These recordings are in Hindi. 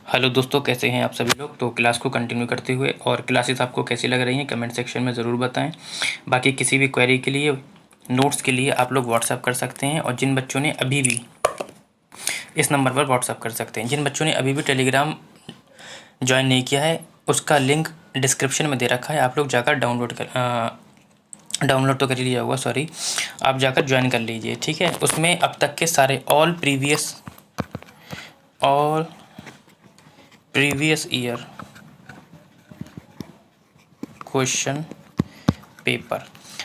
हेलो दोस्तों, कैसे हैं आप सभी लोग। तो क्लास को कंटिन्यू करते हुए और क्लासेस आपको कैसी लग रही हैं कमेंट सेक्शन में ज़रूर बताएं। बाकी किसी भी क्वेरी के लिए, नोट्स के लिए आप लोग व्हाट्सअप कर सकते हैं। और जिन बच्चों ने अभी भी इस नंबर पर व्हाट्सअप कर सकते हैं। जिन बच्चों ने अभी भी टेलीग्राम ज्वाइन नहीं किया है, उसका लिंक डिस्क्रिप्शन में दे रखा है। आप लोग जाकर डाउनलोड तो कर ही लिया होगा, सॉरी, आप जाकर ज्वाइन कर लीजिए, ठीक है। उसमें अब तक के सारे all previous year question paper,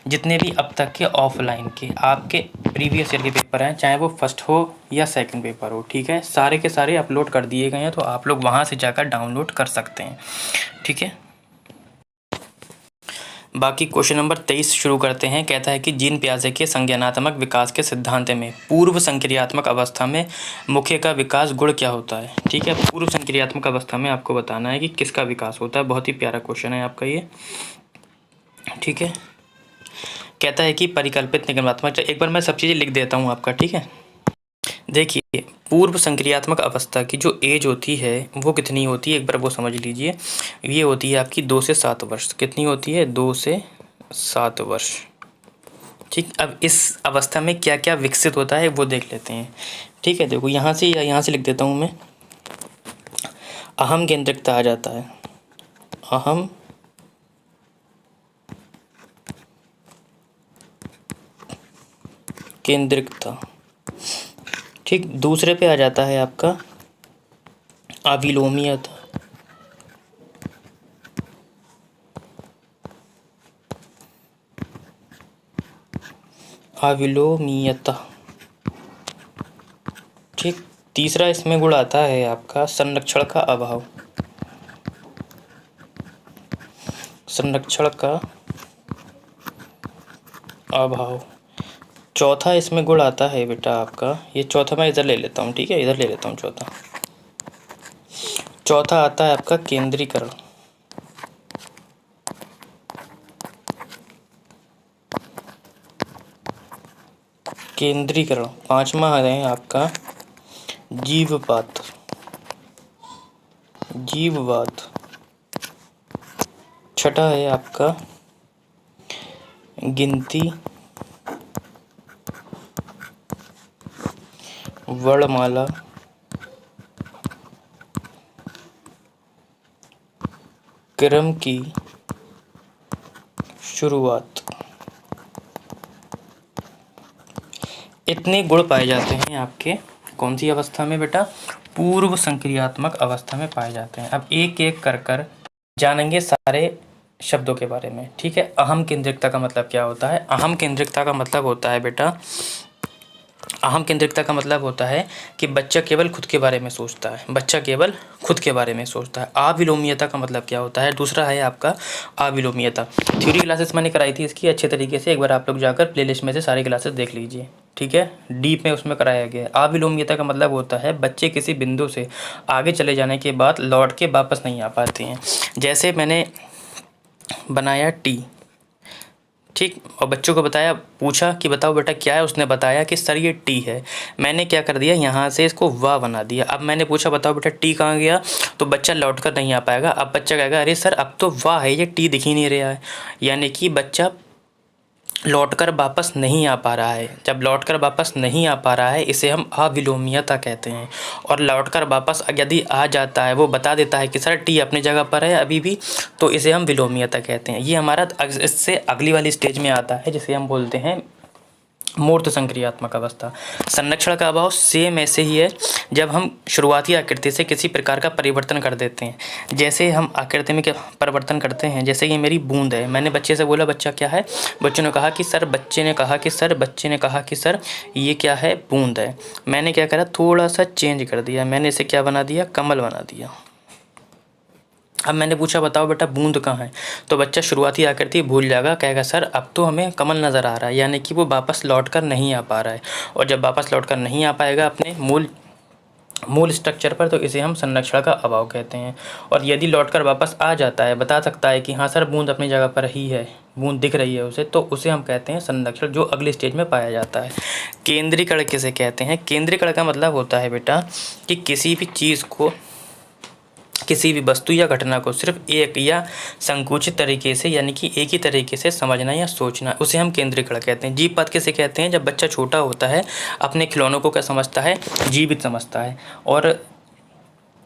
जितने भी अब तक के ऑफलाइन के आपके प्रीवियस ईयर के पेपर हैं, चाहे वो फर्स्ट हो या सेकंड पेपर हो, ठीक है, सारे के सारे अपलोड कर दिए गए हैं। तो आप लोग वहाँ से जाकर डाउनलोड कर सकते हैं, ठीक है। बाकी क्वेश्चन नंबर 23 शुरू करते हैं। कहता है कि जीन पियाजे के संज्ञानात्मक विकास के सिद्धांत में पूर्व संक्रियात्मक अवस्था में मुख्य का विकास गुण क्या होता है, ठीक है। पूर्व संक्रियात्मक अवस्था में आपको बताना है कि किसका विकास होता है। बहुत ही प्यारा क्वेश्चन है आपका ये, ठीक है। कहता है कि परिकल्पित निगमात्मक, एक बार मैं सब चीज़ें लिख देता हूँ आपका, ठीक है। देखिए, पूर्व संक्रियात्मक अवस्था की जो एज होती है वो कितनी होती है, एक बार वो समझ लीजिए। ये होती है आपकी 2 से 7 वर्ष। कितनी होती है? 2 से 7 वर्ष, ठीक। अब इस अवस्था में क्या क्या विकसित होता है वो देख लेते हैं, ठीक है। देखो, यहाँ से लिख देता हूँ मैं। अहम केंद्रिकता आ जाता है, अहम केंद्रिकता, ठीक। दूसरे पे आ जाता है आपका अविलोमीयता, अविलोमीयता, ठीक। तीसरा इसमें गुण आता है आपका संरक्षण का अभाव, संरक्षण का अभाव। चौथा इसमें गुण आता है बेटा आपका, ये चौथा मैं इधर ले लेता हूँ, ठीक है, इधर ले लेता हूँ चौथा आता है आपका केंद्रीकरण, केंद्रीकरण। पांचवा है आपका जीववाद, जीववाद। छठा है आपका गिनती, वर्णमाला, क्रम की शुरुआत। इतने गुण पाए जाते हैं आपके कौन सी अवस्था में बेटा? पूर्व संक्रियात्मक अवस्था में पाए जाते हैं। अब एक एक कर जानेंगे सारे शब्दों के बारे में, ठीक है। अहम केंद्रिकता का मतलब क्या होता है? अहम केंद्रिकता का मतलब होता है बेटा, अहम केंद्रिकता का मतलब होता है कि बच्चा केवल खुद के बारे में सोचता है, बच्चा केवल खुद के बारे में सोचता है। अविलोमीयता का मतलब क्या होता है? दूसरा है आपका अविलोमीयता। थ्योरी क्लासेस मैंने कराई थी इसकी अच्छे तरीके से, एक बार आप लोग जाकर प्लेलिस्ट में से सारी क्लासेस देख लीजिए, ठीक है। डीप में उसमें कराया गया है। अविलोमीयता का मतलब होता है बच्चे किसी बिंदु से आगे चले जाने के बाद लौट के वापस नहीं आ पाते हैं। जैसे मैंने बनाया टी, ठीक, और बच्चों को बताया, पूछा कि बताओ बेटा क्या है, उसने बताया कि सर ये टी है। मैंने क्या कर दिया, यहाँ से इसको वाह बना दिया। अब मैंने पूछा बताओ बेटा टी कहाँ गया, तो बच्चा लौट कर नहीं आ पाएगा। अब बच्चा कहेगा अरे सर अब तो वाह है, ये टी दिख ही नहीं रहा है। यानी कि बच्चा लौटकर वापस नहीं आ पा रहा है। जब लौटकर वापस नहीं आ पा रहा है इसे हम अविलोमीयता कहते हैं। और लौटकर वापस यदि आ जाता है, वो बता देता है कि सर टी अपनी जगह पर है अभी भी, तो इसे हम विलोमीयता कहते हैं। ये हमारा इससे अगली वाली स्टेज में आता है जिसे हम बोलते हैं मूर्त संक्रियात्मक अवस्था। संरक्षण का अभाव सेम ऐसे ही है, जब हम शुरुआती आकृति से किसी प्रकार का परिवर्तन कर देते हैं। जैसे हम आकृति में क्या परिवर्तन करते हैं, जैसे ये मेरी बूंद है, मैंने बच्चे से बोला बच्चा क्या है, बच्चे ने कहा कि सर ये क्या है, बूंद है। मैंने क्या करा, थोड़ा सा चेंज कर दिया, मैंने इसे क्या बना दिया, कमल बना दिया। अब मैंने पूछा बताओ बेटा बूंद कहाँ है, तो बच्चा शुरुआती आकृति भूल जाएगा, कहेगा सर अब तो हमें कमल नज़र आ रहा है। यानी कि वो वापस लौट कर नहीं आ पा रहा है। और जब वापस लौट कर नहीं आ पाएगा अपने मूल स्ट्रक्चर पर, तो इसे हम संरक्षण का अभाव कहते हैं। और यदि लौटकर वापस आ जाता है, बता सकता है कि हाँ सर बूंद अपनी जगह पर ही है, बूंद दिख रही है उसे, तो उसे हम कहते हैं संरक्षण, जो अगले स्टेज में पाया जाता है। केंद्रीकरण किसे कहते हैं? केंद्रीकरण का मतलब होता है बेटा कि किसी भी चीज़ को किसी भी वस्तु या घटना को सिर्फ एक या संकुचित तरीके से यानी कि एक ही तरीके से समझना या सोचना, उसे हम केंद्रीकरण कहते हैं। जीवपात किसे कहते हैं? जब बच्चा छोटा होता है अपने खिलौनों को क्या समझता है? जीवित समझता है। और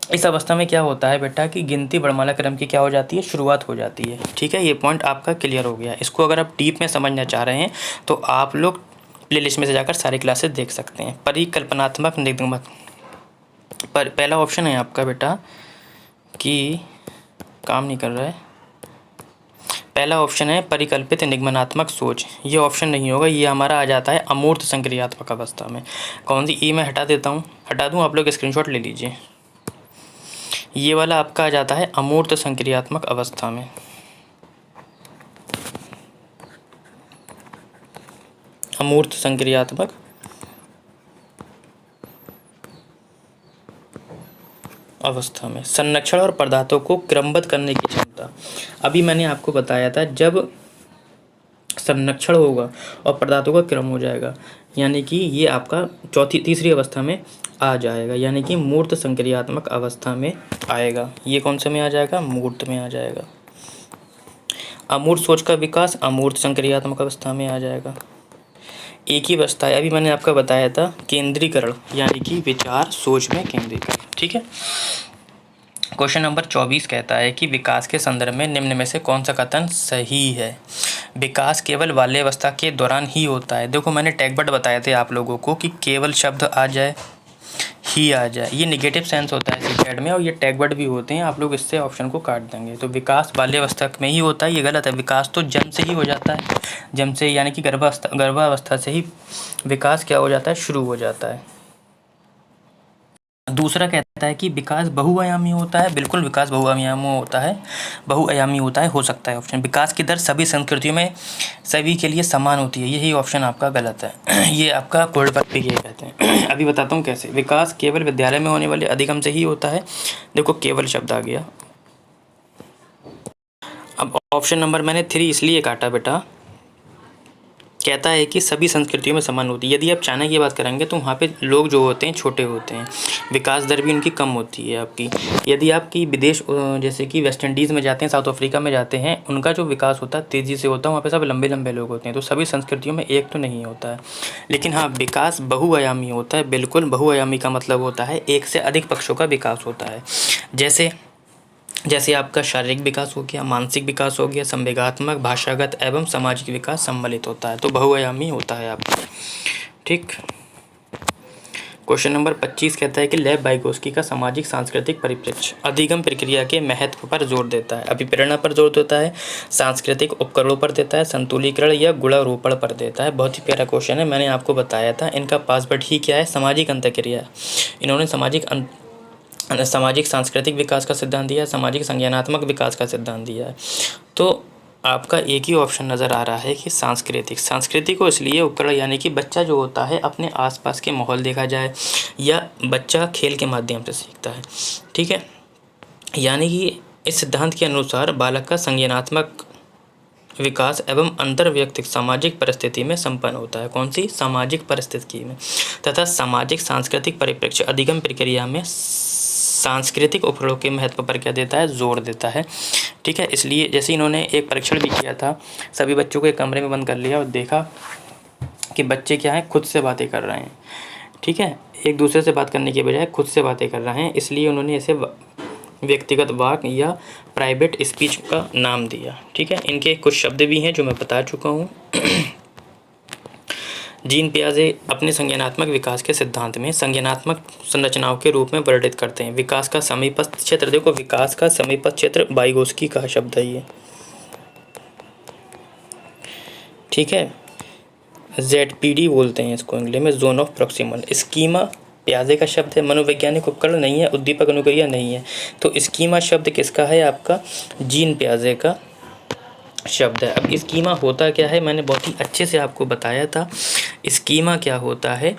इस अवस्था में क्या होता है बेटा कि गिनती वर्णमाला क्रम की क्या हो जाती है? शुरुआत हो जाती है। ठीक है, ये पॉइंट आपका क्लियर हो गया। इसको अगर आप डीप में समझना चाह रहे हैं तो आप लोग प्लेलिस्ट में से जाकर सारी क्लासेस देख सकते हैं। परिकल्पनात्मक निगमन पर पहला ऑप्शन है आपका बेटा कि काम नहीं कर रहा है। पहला ऑप्शन है परिकल्पित निगमनात्मक सोच, ये ऑप्शन नहीं होगा, ये हमारा आ जाता है अमूर्त संक्रियात्मक अवस्था में। कौन सी? ई मैं हटा देता हूँ, हटा दूँ, आप लोग स्क्रीनशॉट ले लीजिए। ये वाला आपका आ जाता है अमूर्त संक्रियात्मक अवस्था में। अमूर्त संक्रियात्मक अवस्था में संरक्षण और पदार्थों को क्रमबद्ध करने की क्षमता। अभी मैंने आपको बताया था जब संरक्षण होगा और पदार्थों का क्रम हो जाएगा, यानी कि ये आपका तीसरी अवस्था में आ जाएगा, यानी कि मूर्त संक्रियात्मक अवस्था में आएगा। ये कौन से में आ जाएगा? मूर्त में आ जाएगा। अमूर्त सोच का विकास अमूर्त संक्रियात्मक अवस्था में आ जाएगा। एक ही अवस्था है, अभी मैंने आपको बताया था केंद्रीकरण, यानी कि विचार सोच में केंद्रीकरण। ठीक है, क्वेश्चन नंबर 24 कहता है कि विकास के संदर्भ में निम्न में से कौन सा कथन सही है? विकास केवल बाल्यावस्था के दौरान ही होता है। देखो मैंने टैगवर्ड बताए थे आप लोगों को कि केवल शब्द आ जाए, ही आ जाए, ये निगेटिव सेंस होता है सीटेट में, और ये टैगवर्ड भी होते हैं। आप लोग इससे ऑप्शन को काट देंगे। तो विकास बाल्यावस्था में ही होता है, ये गलत है। विकास तो जन्म से ही हो जाता है, जन्म से यानी कि गर्भावस्था से ही विकास क्या हो जाता है? शुरू हो जाता है। दूसरा कहता है कि विकास बहुआयामी होता है। बिल्कुल विकास बहुआयामी होता है, बहुआयामी होता है, हो सकता है ऑप्शन। विकास की दर सभी संस्कृतियों में सभी के लिए समान होती है, यही ऑप्शन आपका गलत है। ये आपका कोल्ड पर ये कहते हैं। अभी बताता हूँ कैसे। विकास केवल विद्यालय में होने वाले अधिगम से ही होता है। देखो केवल शब्द आ गया। अब ऑप्शन नंबर मैंने 3 इसलिए काटा बेटा, कहता है कि सभी संस्कृतियों में समान होती है। यदि आप चाइना की बात करेंगे तो वहाँ पे लोग जो होते हैं छोटे होते हैं, विकास दर भी उनकी कम होती है आपकी। यदि आपकी विदेश जैसे कि वेस्ट इंडीज़ में जाते हैं, साउथ अफ्रीका में जाते हैं, उनका जो विकास होता है तेज़ी से होता है, वहाँ पे सब लंबे लंबे लोग होते हैं। तो सभी संस्कृतियों में एक तो नहीं होता है, लेकिन हाँ विकास बहुआयामी होता है। बिल्कुल बहुआयामी का मतलब होता है एक से अधिक पक्षों का विकास होता है। जैसे आपका शारीरिक विकास हो गया, मानसिक विकास हो गया, संवेगात्मक, भाषागत एवं सामाजिक विकास सम्मिलित होता है, तो बहुआयामी होता है आपका। ठीक। क्वेश्चन नंबर 25 कहता है कि लेव वाइगोत्स्की का सामाजिक सांस्कृतिक परिप्रेक्ष्य अधिगम प्रक्रिया के महत्व पर जोर देता है, अभिप्रेरणा पर जोर देता है, सांस्कृतिक उपकरणों पर देता है, संतुलीकरण या गुणारोपण पर देता है। बहुत ही प्यारा क्वेश्चन है, मैंने आपको बताया था। इनका पासवर्ड ही क्या है? सामाजिक अंतःक्रिया। इन्होंने सामाजिक सांस्कृतिक विकास का सिद्धांत दिया है, सामाजिक संज्ञानात्मक विकास का सिद्धांत दिया है। तो आपका एक ही ऑप्शन नज़र आ रहा है कि सांस्कृतिक को इसलिए उपकरण, यानी कि बच्चा जो होता है अपने आसपास के माहौल देखा जाए, या बच्चा खेल के माध्यम से सीखता है। ठीक है, यानी कि इस सिद्धांत के अनुसार बालक का संज्ञानात्मक विकास एवं अंतर्वैयक्तिक सामाजिक परिस्थिति में संपन्न होता है। कौन सी? सामाजिक परिस्थिति में। तथा सामाजिक सांस्कृतिक परिप्रेक्ष्य अधिगम प्रक्रिया में सांस्कृतिक उपकरणों के महत्व पर क्या देता है? जोर देता है। ठीक है, इसलिए जैसे इन्होंने एक परीक्षण भी किया था, सभी बच्चों को एक कमरे में बंद कर लिया और देखा कि बच्चे क्या हैं, खुद से बातें कर रहे हैं। ठीक है, एक दूसरे से बात करने के बजाय खुद से बातें कर रहे हैं, इसलिए उन्होंने इसे व्यक्तिगत वाक या प्राइवेट स्पीच का नाम दिया। ठीक है, इनके कुछ शब्द भी हैं जो मैं बता चुका हूँ। जीन पियाजे अपने संज्ञानात्मक विकास के सिद्धांत में संज्ञानात्मक संरचनाओं के रूप में वर्णित करते हैं। विकास का समीपस्थ क्षेत्र, देखो विकास का समीपस्थ क्षेत्र वाइगोत्स्की का शब्द है ये। ठीक है, ZPD बोलते हैं इसको इंग्लिश में, जोन ऑफ प्रॉक्सिमल। स्कीमा पियाजे का शब्द है, मनोवैज्ञानिक उपकरण नहीं है, उद्दीपक अनुक्रिया नहीं है। तो स्कीमा शब्द किसका है? आपका जीन पियाजे का शब्द है। अब स्कीमा होता क्या है, मैंने बहुत ही अच्छे से आपको बताया था। स्कीमा क्या होता है?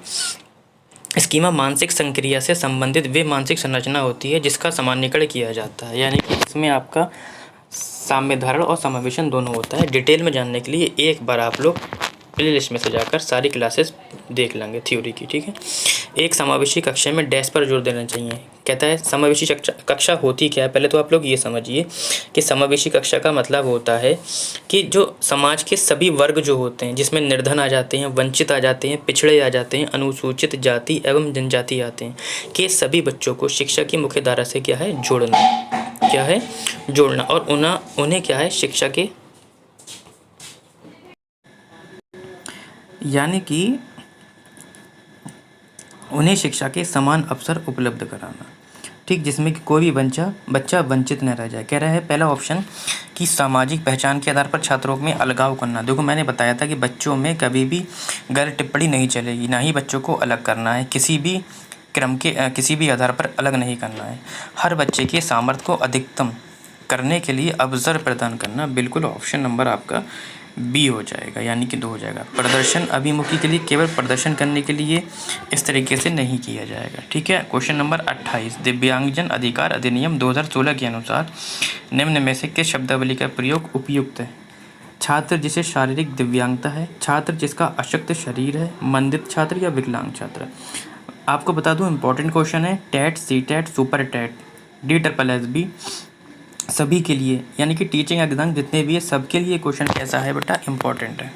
स्कीमा मानसिक संक्रिया से संबंधित वे मानसिक संरचना होती है जिसका सामान्यीकरण किया जाता है, यानी कि इसमें आपका साम्यधारण और समावेशन दोनों होता है। डिटेल में जानने के लिए एक बार आप लोग प्लेलिस्ट में से जाकर सारी क्लासेस देख लेंगे थ्योरी की। ठीक है, एक समावेशी कक्षा में डैश पर जोर देना चाहिए। कहता है समावेशी कक्षा होती क्या है। पहले तो आप लोग ये समझिए कि समावेशी कक्षा का मतलब होता है कि जो समाज के सभी वर्ग जो होते हैं, जिसमें निर्धन आ जाते हैं, वंचित आ जाते हैं, पिछड़े आ जाते हैं, अनुसूचित जाति एवं जनजाति आते हैं, कि सभी बच्चों को शिक्षा की मुख्य धारा से क्या है, जोड़ना। क्या है, जोड़ना। और उन्हें क्या है, शिक्षा के यानी कि उन्हें शिक्षा के समान अवसर उपलब्ध कराना, ठीक, जिसमें कि कोई भी बच्चा वंचित न रह जाए। कह रहा है पहला ऑप्शन कि सामाजिक पहचान के आधार पर छात्रों में अलगाव करना। देखो मैंने बताया था कि बच्चों में कभी भी गलत टिप्पणी नहीं चलेगी, ना ही बच्चों को अलग करना है, किसी भी क्रम के किसी भी आधार पर अलग नहीं करना है। हर बच्चे के सामर्थ्य को अधिकतम करने के लिए अवसर प्रदान करना। बिल्कुल ऑप्शन नंबर आपका बी हो जाएगा, यानी कि 2 हो जाएगा। प्रदर्शन अभिमुखी के लिए केवल प्रदर्शन करने के लिए इस तरीके से नहीं किया जाएगा, ठीक है। क्वेश्चन नंबर 28, दिव्यांगजन अधिकार अधिनियम 2016 के अनुसार निम्न में से किस शब्दावली का प्रयोग उपयुक्त है। छात्र जिसे शारीरिक दिव्यांगता है, छात्र जिसका अशक्त शरीर है, मंदित छात्र या विकलांग छात्र। आपको बता दूं इंपॉर्टेंट क्वेश्चन है, TET, C TET, super TET, DSSB सभी के लिए, यानी कि टीचिंग एग्जाम जितने भी है सबके लिए क्वेश्चन कैसा है बेटा, इंपॉर्टेंट है,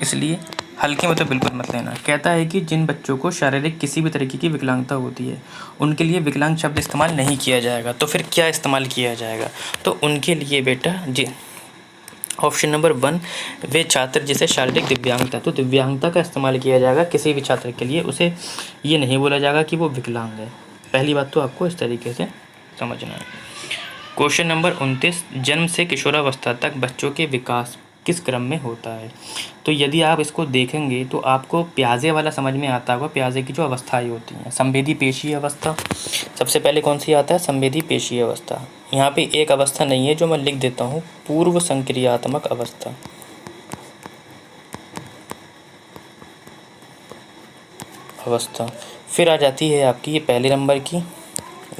इसलिए हल्के में तो बिल्कुल मत लेना। कहता है कि जिन बच्चों को शारीरिक किसी भी तरीके की विकलांगता होती है उनके लिए विकलांग शब्द इस्तेमाल नहीं किया जाएगा। तो फिर क्या इस्तेमाल किया जाएगा, तो उनके लिए बेटा जी ऑप्शन नंबर 1, वे छात्र जिसे शारीरिक दिव्यांगता, तो दिव्यांगता का इस्तेमाल किया जाएगा किसी भी छात्र के लिए, उसे ये नहीं बोला जाएगा कि वो विकलांग है। पहली बात तो आपको इस तरीके से समझना है। क्वेश्चन नंबर 29, जन्म से किशोरावस्था तक बच्चों के विकास किस क्रम में होता है। तो यदि आप इसको देखेंगे तो आपको प्याजे वाला समझ में आता होगा। प्याजे की जो अवस्थाएं होती हैं, संवेदी पेशीय अवस्था, सबसे पहले कौन सी आता है, संवेदी पेशीय अवस्था। यहाँ पे एक अवस्था नहीं है जो मैं लिख देता हूँ, पूर्व संक्रियात्मक अवस्था। फिर आ जाती है आपकी ये पहले नंबर की,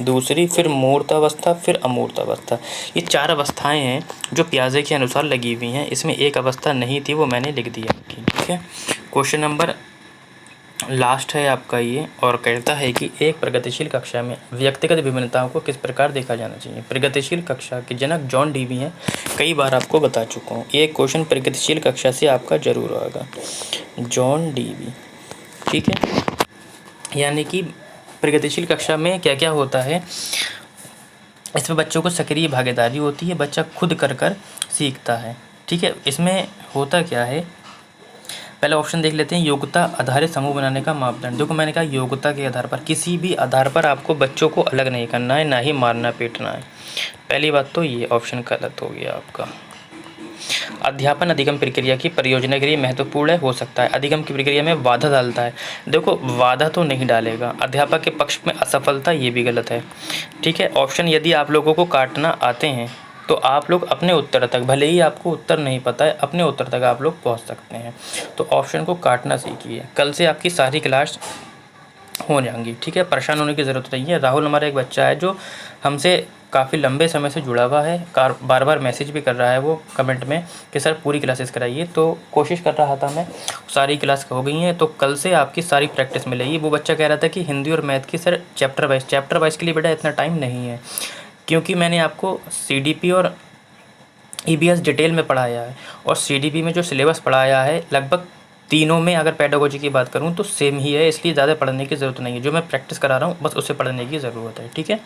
दूसरी, फिर मूर्त अवस्था, फिर अमूर्त अवस्था। ये 4 अवस्थाएं हैं जो प्याजे के अनुसार लगी हुई हैं। इसमें एक अवस्था नहीं थी, वो मैंने लिख दिया, ठीक है। क्वेश्चन नंबर लास्ट है आपका ये, और कहता है कि एक प्रगतिशील कक्षा में व्यक्तिगत विभिन्नताओं को किस प्रकार देखा जाना चाहिए। प्रगतिशील कक्षा के जनक जॉन डीवी हैं, कई बार आपको बता चुका हूँ। एक क्वेश्चन प्रगतिशील कक्षा से आपका जरूर आएगा, जॉन डीवी, ठीक है। यानी कि प्रगतिशील कक्षा में क्या क्या होता है, इसमें बच्चों को सक्रिय भागीदारी होती है, बच्चा खुद कर सीखता है, ठीक है। इसमें होता क्या है, पहला ऑप्शन देख लेते हैं, योग्यता आधारित समूह बनाने का मापदंड। देखो मैंने कहा योग्यता के आधार पर, किसी भी आधार पर आपको बच्चों को अलग नहीं करना है, ना ही मारना पीटना है। पहली बात तो ये ऑप्शन गलत हो गया आपका। अध्यापन अधिगम प्रक्रिया की परियोजना के लिए महत्वपूर्ण हो सकता है, अधिगम की प्रक्रिया में बाधा डालता है। देखो बाधा तो नहीं डालेगा, अध्यापक के पक्ष में असफलता, ये भी गलत है, ठीक है। ऑप्शन, यदि आप लोगों को काटना आते हैं तो आप लोग अपने उत्तर तक, भले ही आपको उत्तर नहीं पता है, अपने उत्तर तक आप लोग पहुंच सकते हैं। तो ऑप्शन को काटना सीखिए, कल से आपकी सारी क्लास हो जाएंगी, ठीक है। परेशान होने की ज़रूरत नहीं है। राहुल हमारा एक बच्चा है जो हमसे काफ़ी लंबे समय से जुड़ा हुआ है, बार बार मैसेज भी कर रहा है वो कमेंट में कि सर पूरी क्लासेस कराइए, तो कोशिश कर रहा था मैं, सारी क्लास हो गई हैं, तो कल से आपकी सारी प्रैक्टिस मिलेगी। वो बच्चा कह रहा था कि हिंदी और मैथ की सर चैप्टर वाइज के लिए बेटा इतना टाइम नहीं है, क्योंकि मैंने आपको CDP और EBS डिटेल में पढ़ाया है, और CDP में जो सिलेबस पढ़ाया है लगभग तीनों में अगर पेडागोजी की बात करूं तो सेम ही है, इसलिए ज़्यादा पढ़ने की ज़रूरत नहीं है। जो मैं प्रैक्टिस करा रहा हूं बस उसे पढ़ने की ज़रूरत है, ठीक है।